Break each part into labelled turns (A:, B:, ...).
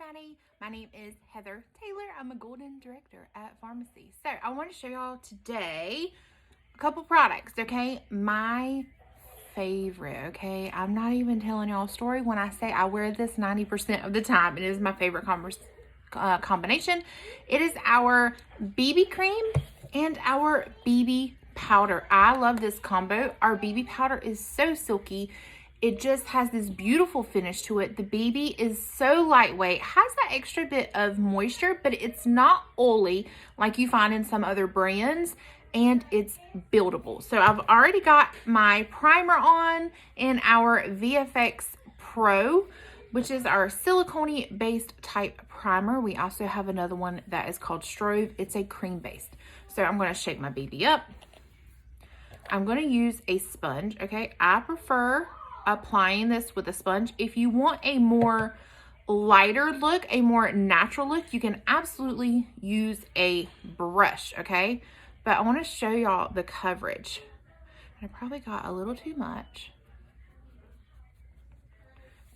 A: everybody, my name is Heather Taylor. I'm a Golden Director at Farmasi. So I want to show y'all today a couple products, okay? My favorite, okay? I'm not even telling y'all a story when I say I wear this 90% of the time. It is my favorite combination. It is our BB cream and our BB powder. I love this combo. Our BB powder is so silky. It just has this beautiful finish to it. The BB is so lightweight, has that extra bit of moisture, but it's not oily like you find in some other brands, and it's buildable. So I've already got my primer on in our VFX Pro, which is our silicone based type primer. We also have another one that is called Strove. It's a cream based. So I'm going to shake my BB up. I'm going to use a sponge, okay? I prefer applying this with a sponge. If you want a more lighter look, a more natural look, you can absolutely use a brush, okay? But I want to show y'all the coverage. I probably got a little too much.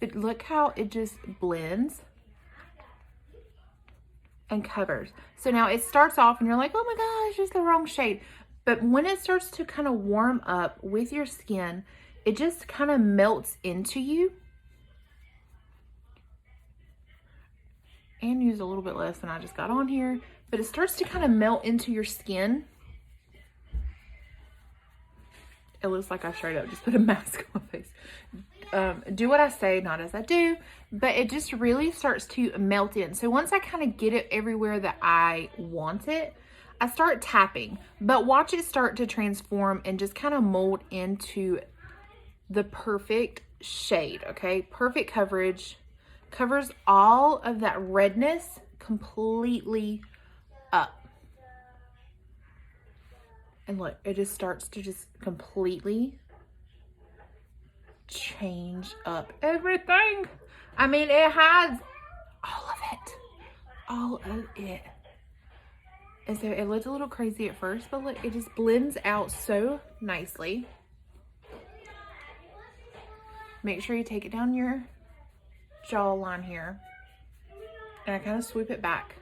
A: But look how it just blends and covers. So now it starts off and you're like, oh my gosh, it's just the wrong shade. But when it starts to kind of warm up with your skin, it just kind of melts into you. And use a little bit less than I just got on here. But it starts to kind of melt into your skin. It looks like I straight up just put a mask on my face. Do what I say, not as I do. But it just really starts to melt in. So once I kind of get it everywhere that I want it, I start tapping. But watch it start to transform and just kind of mold into the perfect shade, okay? Perfect coverage. Covers all of that redness completely up. And look, it just starts to just completely change up everything. I mean, it has all of it. All of it. And so it looked a little crazy at first, but look, it just blends out so nicely. Make sure you take it down your jawline here. And I kind of swoop it back.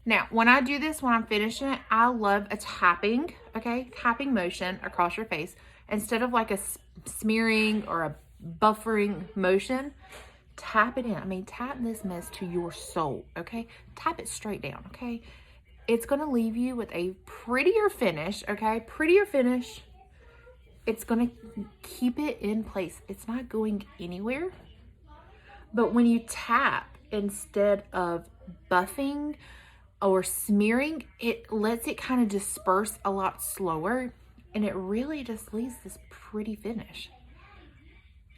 A: Now, when I do this, when I'm finishing it, I love a tapping, okay? Tapping motion across your face. Instead of like a smearing or a buffering motion, tap it in. I mean, tap this mess to your soul, okay? Tap it straight down, okay? It's going to leave you with a prettier finish, okay? Prettier finish. It's going to keep it in place. It's not going anywhere. But when you tap instead of buffing or smearing, it lets it kind of disperse a lot slower. And it really just leaves this pretty finish.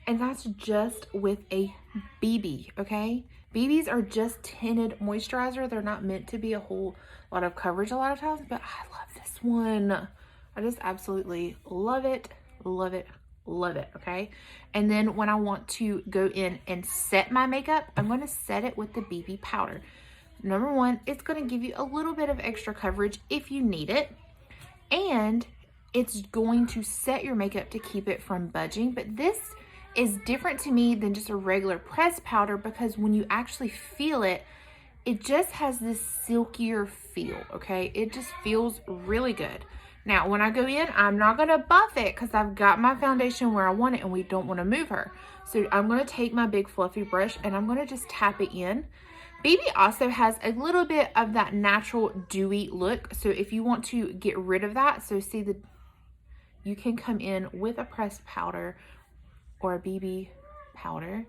A: And that's just with a BB, okay? BBs are just tinted moisturizer. They're not meant to be a whole lot of coverage a lot of times. But I love this one. I just absolutely love it. Love it, love it, okay? And then when I want to go in and set my makeup, I'm going to set it with the BB powder. Number one, it's going to give you a little bit of extra coverage if you need it. And it's going to set your makeup to keep it from budging. But this is different to me than just a regular pressed powder, because when you actually feel it, it just has this silkier feel, okay? It just feels really good. Now, when I go in, I'm not going to buff it because I've got my foundation where I want it and we don't want to move her. So I'm going to take my big fluffy brush and I'm going to just tap it in. BB also has a little bit of that natural dewy look. So if you want to get rid of that, so see, you can come in with a pressed powder or a BB powder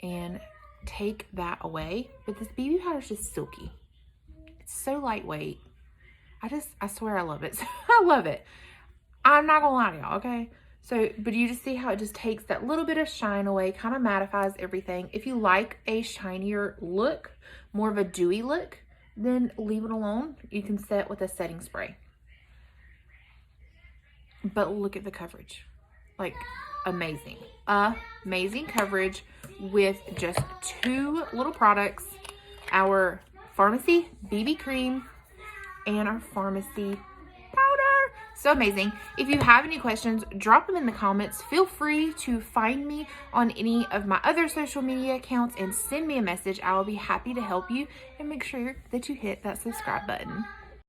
A: and take that away. But this BB powder is just silky. It's so lightweight. I swear I love it. I love it. I'm not gonna lie to y'all, okay? So, but you just see how it just takes that little bit of shine away, kind of mattifies everything. If you like a shinier look, more of a dewy look, then leave it alone. You can set with a setting spray. But look at the coverage. Like, amazing. Amazing coverage with just two little products. Our Farmasi BB cream and our Farmasi powder. So amazing. If you have any questions, drop them in the comments. Feel free to find me on any of my other social media accounts and send me a message. I will be happy to help you, and make sure that you hit that subscribe button.